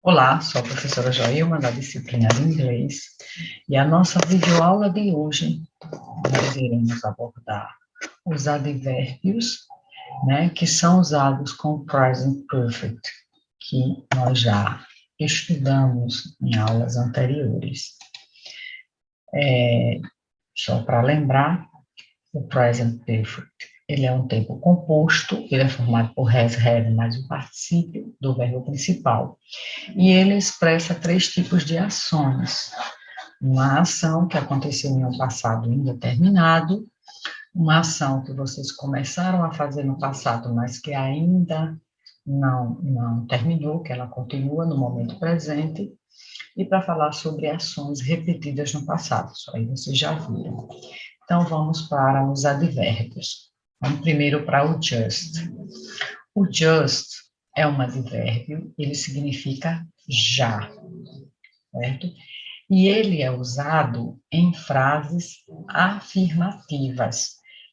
Olá, sou a professora Joilma, da disciplina de inglês, e a nossa videoaula de hoje, nós iremos abordar os advérbios, que são usados com o present perfect, que nós já estudamos em aulas anteriores. Só para lembrar, o present perfect, ele é um tempo composto, ele é formado por has, have, mais o particípio do verbo principal. E ele expressa três tipos de ações. Uma ação que aconteceu em um passado indeterminado, uma ação que vocês começaram a fazer no passado, mas que ainda não terminou, que ela continua no momento presente, e para falar sobre ações repetidas no passado, isso aí vocês já viram. Então, vamos para os advérbios. Vamos primeiro para o just. O just é um advérbio, ele significa já, certo? E ele é usado em frases afirmativas,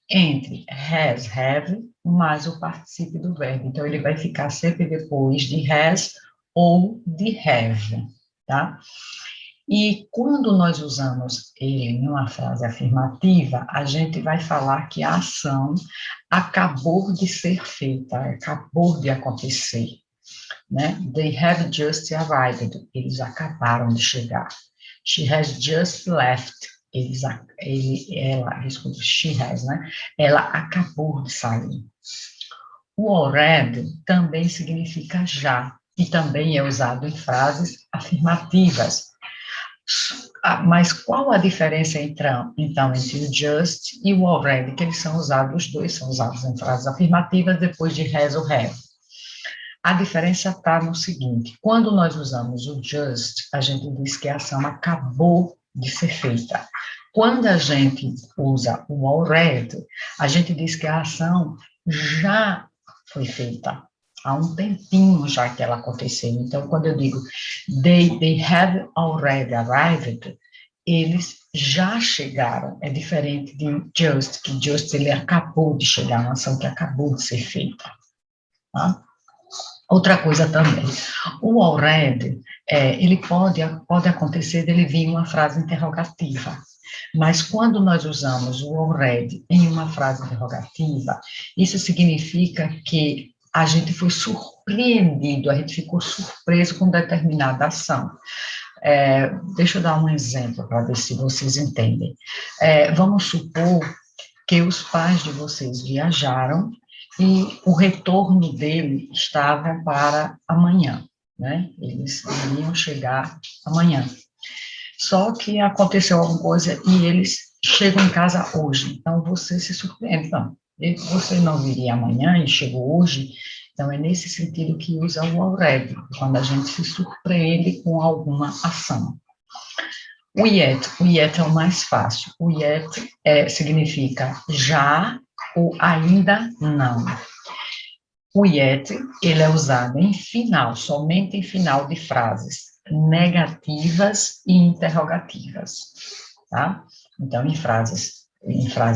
entre has, have, mais o particípio do verbo. Então, ele vai ficar sempre depois de has ou de have, tá? E quando nós usamos ele em uma frase afirmativa, a gente vai falar que a ação acabou de ser feita, acabou de acontecer, né? They have just arrived, eles acabaram de chegar. She has just left, she has, né? Ela acabou de sair. O already também significa já, e também é usado em frases afirmativas. Mas qual a diferença, então, entre o just e o already, que eles são usados, os dois são usados em frases afirmativas depois de has ou have? A diferença está no seguinte: quando nós usamos o just, a gente diz que a ação acabou de ser feita. Quando a gente usa o already, a gente diz que a ação já foi feita. Há um tempinho já que ela aconteceu. Então, quando eu digo they have already arrived, eles já chegaram. É diferente de just, que just ele acabou de chegar, uma ação que acabou de ser feita. Tá? Outra coisa também, o already, ele pode acontecer dele vir uma frase interrogativa, mas quando nós usamos o already em uma frase interrogativa, isso significa que a gente foi surpreendido, a gente ficou surpreso com determinada ação. Deixa eu dar um exemplo para ver se vocês entendem. Vamos supor que os pais de vocês viajaram e o retorno dele estava para amanhã, né? Eles iriam chegar amanhã. Só que aconteceu alguma coisa e eles chegam em casa hoje. Então, você se surpreende. Não, você não viria amanhã e chegou hoje. Então, é nesse sentido que usa o already, quando a gente se surpreende com alguma ação. O yet é o mais fácil. O yet significa já ou ainda não. O yet, ele é usado em final, somente em final de frases negativas e interrogativas, tá? Então, em frase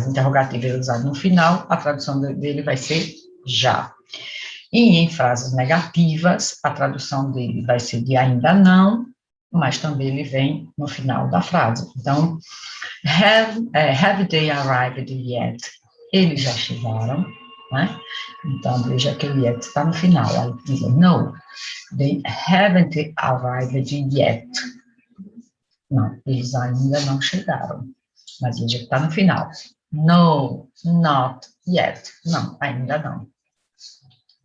interrogativa, ele é usado no final, a tradução dele vai ser já. E em frases negativas, a tradução dele vai ser de ainda não, mas também ele vem no final da frase. Então, have they arrived yet? Eles já chegaram, né? Então, veja que o yet está no final. Aí diz, no, they haven't arrived yet. Não, eles ainda não chegaram. Mas veja que está no final. No, not yet. Não, ainda não.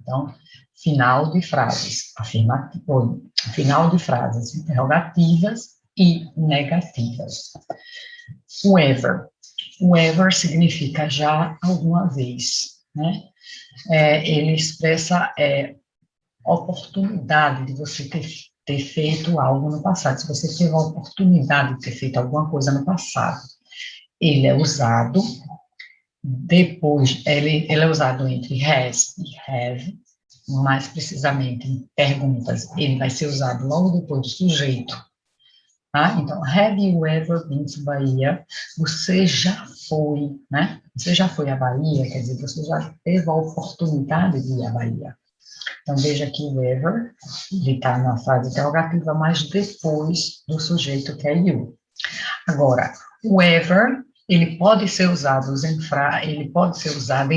Então, final de frases afirmativas, final de frases interrogativas e negativas. O ever significa já alguma vez, né? Ele expressa oportunidade de você ter feito algo no passado. Se você teve a oportunidade de ter feito alguma coisa no passado, ele é usado depois, ele é usado entre has e have, mais precisamente em perguntas, ele vai ser usado logo depois do sujeito. Tá? Então, have you ever been to Bahia? Você já foi, né? Você já foi à Bahia, quer dizer, você já teve a oportunidade de ir à Bahia. Então, veja que o ever, ele está na fase interrogativa, mas depois do sujeito que é you. Agora, o ever, ele pode ser usado em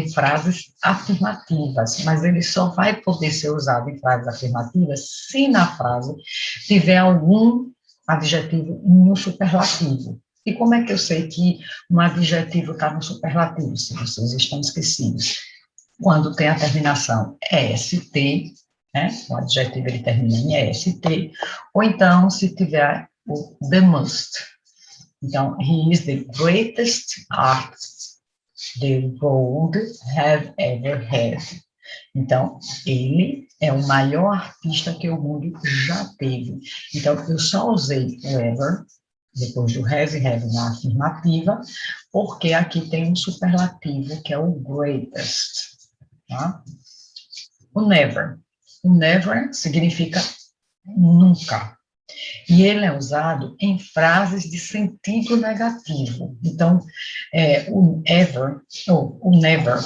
frases afirmativas, mas ele só vai poder ser usado em frases afirmativas se na frase tiver algum adjetivo no superlativo. E como é que eu sei que um adjetivo está no superlativo, se vocês estão esquecidos? Quando tem a terminação EST, né? O adjetivo ele termina em EST, ou então se tiver o the most. Então, he is the greatest artist the world have ever had. Então, ele é o maior artista que o mundo já teve. Então, eu só usei o ever, depois do have e have na afirmativa, porque aqui tem um superlativo que é o greatest. Tá? O never. O never significa nunca. E ele é usado em frases de sentido negativo. Então, o ever, ou o never,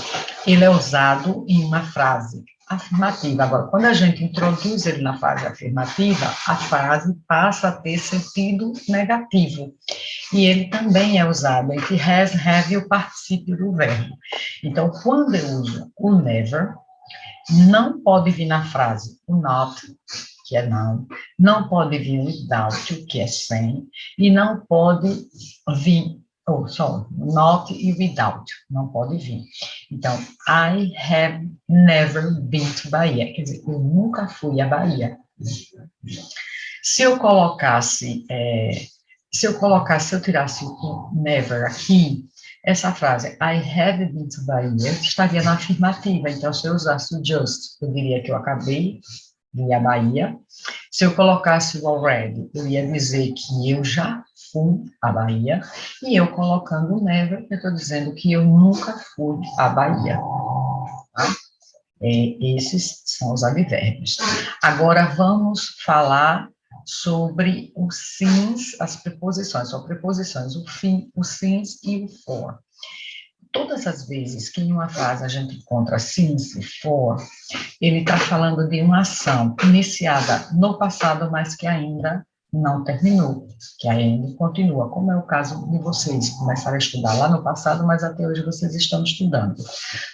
ele é usado em uma frase afirmativa. Agora, quando a gente introduz ele na frase afirmativa, a frase passa a ter sentido negativo. E ele também é usado entre has, have e o particípio do verbo. Então, quando eu uso o never, não pode vir na frase o not, que é não pode vir without, que é sem, e não pode vir, só not e without, não pode vir. Então, I have never been to Bahia, quer dizer, eu nunca fui à Bahia. Se eu tirasse o never aqui, essa frase, I have been to Bahia, estaria na afirmativa. Então, se eu usasse o just, eu diria que eu acabei de ir à Bahia. Se eu colocasse o already, eu ia dizer que eu já fui à Bahia. E eu colocando o never, eu estou dizendo que eu nunca fui à Bahia. Tá? Esses são os advérbios. Agora, vamos falar sobre os sims, as preposições, são preposições, o fim, os sims e o for. Todas as vezes que em uma frase a gente encontra sims e for, ele está falando de uma ação iniciada no passado, mas que ainda não terminou, que ainda continua, como é o caso de vocês, começaram a estudar lá no passado, mas até hoje vocês estão estudando.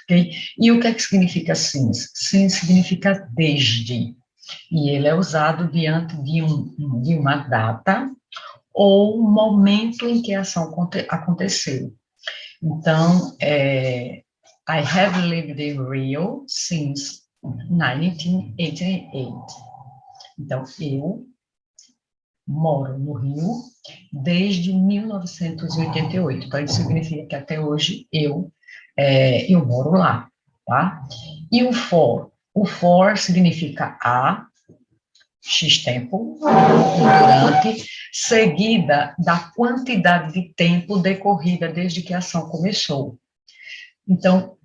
Okay? E o que é que significa sims? Sim significa desde. E ele é usado diante de uma data ou momento em que a ação aconteceu. Então, I have lived in Rio since 1988. Então, eu moro no Rio desde 1988. Então, isso significa que até hoje eu moro lá, tá? E o for? O for significa a, X tempo, durante, seguida da quantidade de tempo decorrida desde que a ação começou. Então,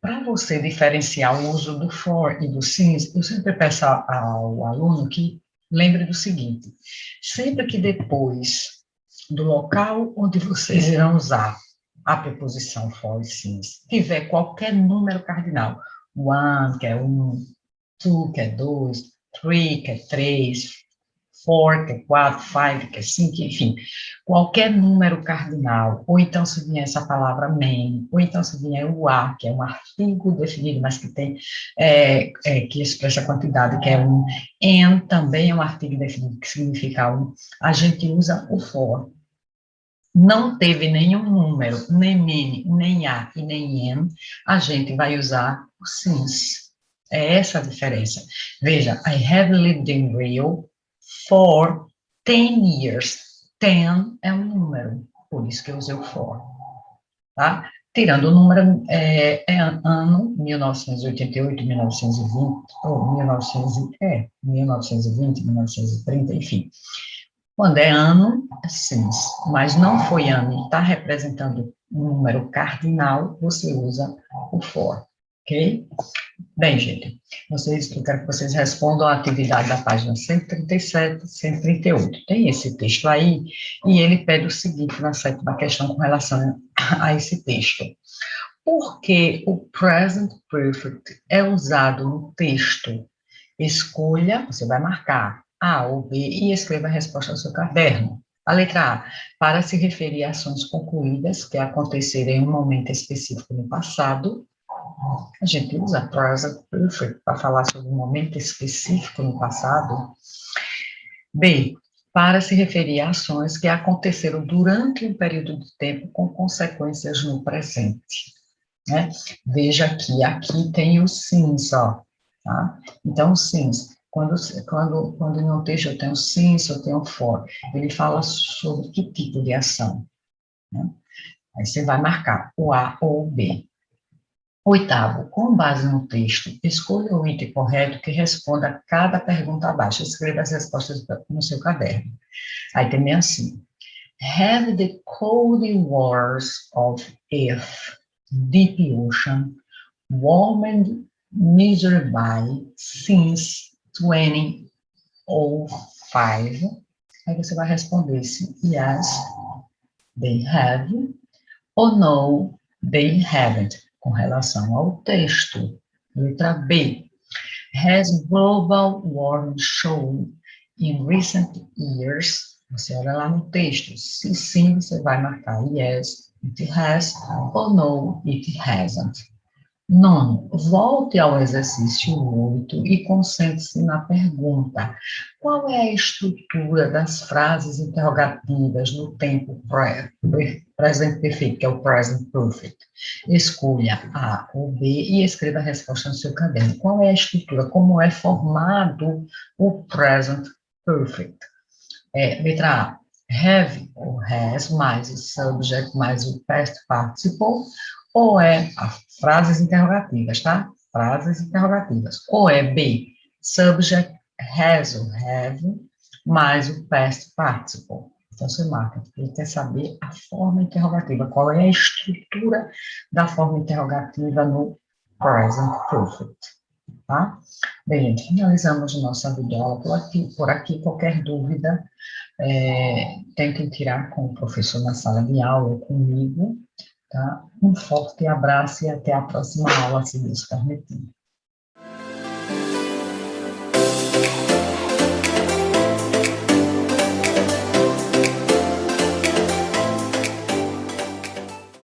para você diferenciar o uso do for e do since, eu sempre peço ao aluno que lembre do seguinte: sempre que depois do local onde vocês irão usar a preposição for e since, tiver qualquer número cardinal, one, que é two, que é dois, three, que é três, four, que é quatro, five, que é cinco, enfim, qualquer número cardinal, ou então se vier essa palavra main, ou então se vier o a, que é um artigo definido, mas que tem, que expressa a quantidade, que é um and, também é um artigo definido, que significa um, a gente usa o for. Não teve nenhum número, nem many, nem a e nem n, a gente vai usar o since. É essa a diferença. Veja, I have lived in Rio for 10 years. 10 é um número, por isso que eu usei o for. Tá? Tirando o número, ano 1988, 1920, ou 1920, 1930, enfim. Quando é ano, é since, mas não foi ano e está representando um número cardinal, você usa o for, ok? Bem, gente, eu quero que vocês respondam a atividade da página 137, 138. Tem esse texto aí, e ele pede o seguinte na sétima questão com relação a esse texto. Por que o present perfect é usado no texto? Escolha, você vai marcar A ou B e escreva a resposta no seu caderno. A letra A, para se referir a ações concluídas que aconteceram em um momento específico no passado. A gente usa present perfect para falar sobre um momento específico no passado. B, para se referir a ações que aconteceram durante um período de tempo com consequências no presente, né? Veja que aqui tem o since, ó, tá? Então, o since, quando em um texto eu tenho since, eu tenho for, ele fala sobre que tipo de ação, né? Aí você vai marcar o A ou o B. Oitavo, com base no texto, escolha o item correto que responda a cada pergunta abaixo. Escreva as respostas no seu caderno. Aí tem assim: Have the cold wars of Earth, deep ocean, warmed miserably since 2005? Aí você vai responder se yes, they have, ou no, they haven't, com relação ao texto. Letra B. Has global warming shown in recent years? Você olha lá no texto. Se sim, você vai marcar yes, it has, ou no, it hasn't. Nono, volte ao exercício 8 e concentre-se na pergunta. Qual é a estrutura das frases interrogativas no tempo present perfeito, que é o present perfect? Escolha A ou B e escreva a resposta no seu caderno. Qual é a estrutura? Como é formado o present perfect? Letra A, have ou has, mais o subject, mais o past participle, ou frases interrogativas, tá? Frases interrogativas. Ou é B, subject, has ou have, mais o past participle. Então, você marca, ele quer saber a forma interrogativa, qual é a estrutura da forma interrogativa no present perfect, tá? Bem, gente, finalizamos nossa videoaula por aqui. Qualquer dúvida, tentem tirar com o professor na sala de aula ou comigo, tá? Um forte abraço e até a próxima aula, se Deus permitir.